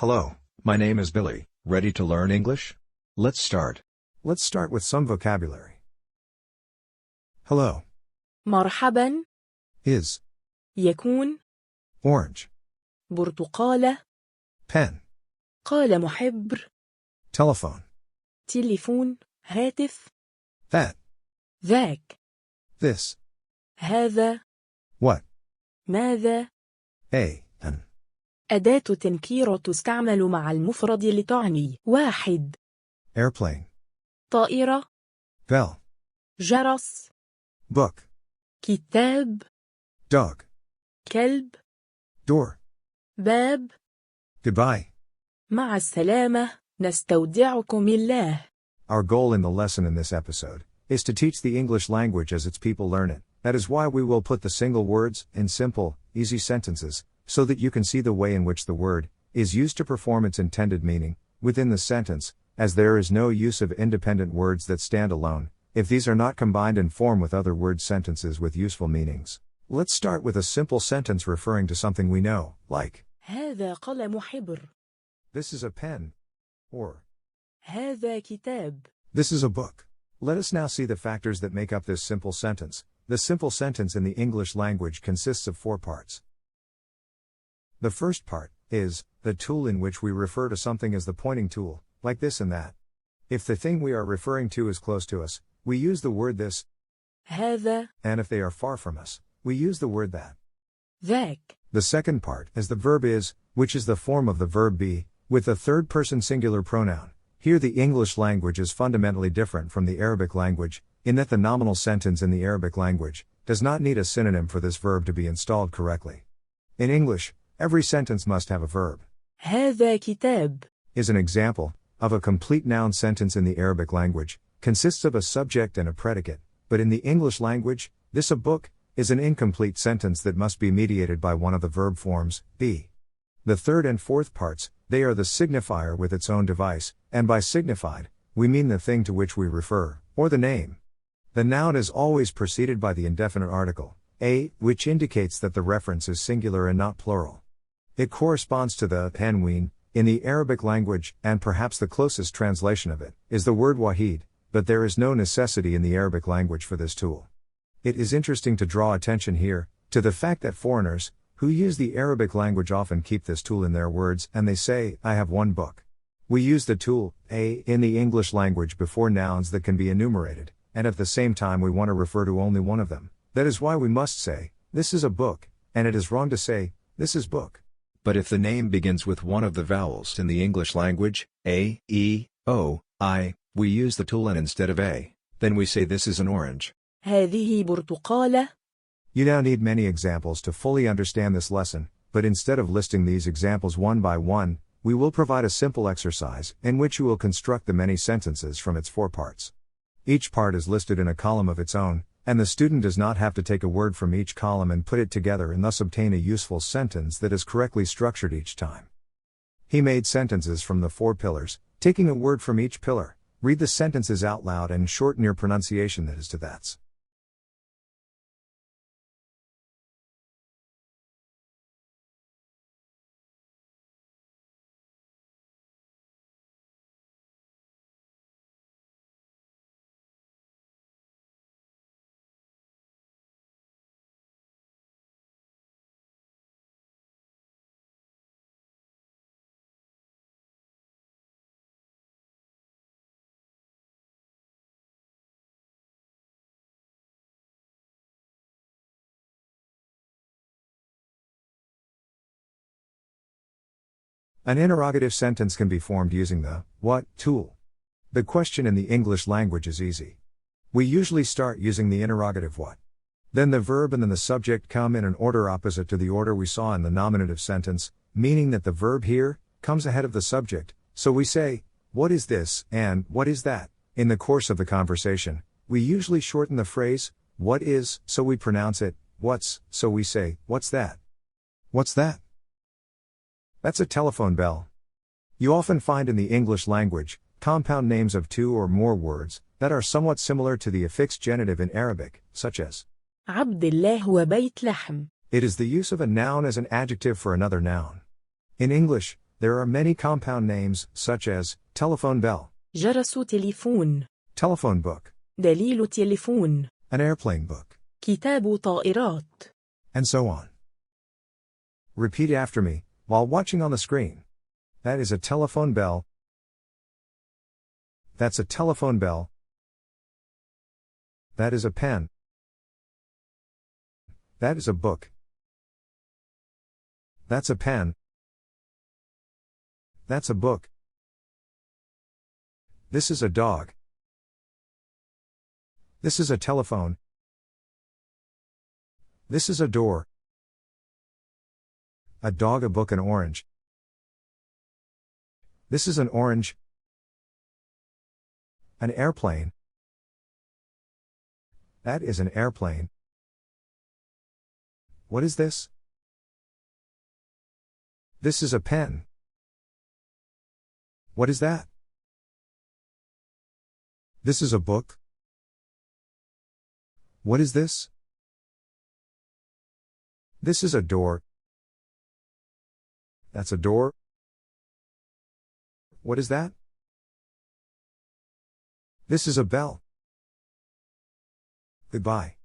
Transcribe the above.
Hello, my name is Billy. Ready to learn English? Let's start. Let's start with some vocabulary. Hello مرحبا. is يكون. orange, برتقالة. pen, قلم حبر. telephone, تليفون. هاتف. that, ذاك. this, هذا. what, ماذا. an. أداة تنكير تستعمل مع المفرد لتعني واحد. Airplane, طائرة. bell, جرس. book, كتاب. dog, كلب. door. باب. Goodbye. مع السلامة. نستودعكم الله. Our goal in the lesson in this episode is to teach the English language as its people learn it. That is why we will put the single words in simple, easy sentences, so that you can see the way in which the word is used to perform its intended meaning within the sentence, as there is no use of independent words that stand alone, if these are not combined in form with other word sentences with useful meanings. Let's start with a simple sentence referring to something we know, like هذا قلم حبر. this is a pen, or هذا كتاب. this is a book. Let us now see the factors that make up this simple sentence. The simple sentence in the English language consists of 4 parts. The first part is the tool in which we refer to something as the pointing tool, like this and that. If the thing we are referring to is close to us, we use the word this, هذا. and if they are far from us, we use the word that. ذاك. The second part is the verb is, which is the form of the verb be, with the third person singular pronoun. Here the English language is fundamentally different from the Arabic language, in that the nominal sentence in the Arabic language does not need a synonym for this verb to be installed correctly. In English, every sentence must have a verb. هذا كتاب. Is an example of a complete noun sentence in the Arabic language, consists of a subject and a predicate, but in the English language, this a book is an incomplete sentence that must be mediated by one of the verb forms, be. The third and fourth parts, they are the signifier with its own device, and by signified, we mean the thing to which we refer, or the name. The noun is always preceded by the indefinite article, a, which indicates that the reference is singular and not plural. It corresponds to the tanween in the Arabic language, and perhaps the closest translation of it is the word wahid, but there is no necessity in the Arabic language for this tool. It is interesting to draw attention here to the fact that foreigners who use the Arabic language often keep this tool in their words and they say, I have one book. We use the tool a in the English language before nouns that can be enumerated, and at the same time we want to refer to only one of them. That is why we must say, this is a book, and it is wrong to say, this is book. But if the name begins with one of the vowels in the English language, A, E, O, I, we use the tool and instead of a, then we say this is an orange. هذه برتقالة. You now need many examples to fully understand this lesson, but instead of listing these examples one by one, we will provide a simple exercise in which you will construct the many sentences from its 4 parts. Each part is listed in a column of its own, and the student does not have to take a word from each column and put it together and thus obtain a useful sentence that is correctly structured each time. He made sentences from the 4 pillars, taking a word from each pillar. Read the sentences out loud and shorten your pronunciation that is to that's. An interrogative sentence can be formed using the what tool. The question in the English language is easy. We usually start using the interrogative what. Then the verb and then the subject come in an order opposite to the order we saw in the nominative sentence, meaning that the verb here comes ahead of the subject, so we say, what is this, and what is that? In the course of the conversation, we usually shorten the phrase, what is, so we pronounce it, what's, so we say, what's that? What's that? That's a telephone bell. You often find in the English language, compound names of 2 or more words, that are somewhat similar to the affixed genitive in Arabic, such as عبد الله وبيت لحم. It is the use of a noun as an adjective for another noun. In English, There are many compound names, such as telephone bell, جرس تليفون، telephone book, دليل تليفون، an airplane book, كتاب طائرات. and so on. Repeat after me, while watching on the screen. That is a telephone bell. That's a telephone bell. That is a pen. That is a book. That's a pen. That's a book. This is a dog. This is a telephone. This is a door. A dog, a book, an orange. This is an orange. An airplane. That is an airplane. What is this? This is a pen. What is that? This is a book. What is this? This is a door. That's a door. What is that? This is a bell. Goodbye.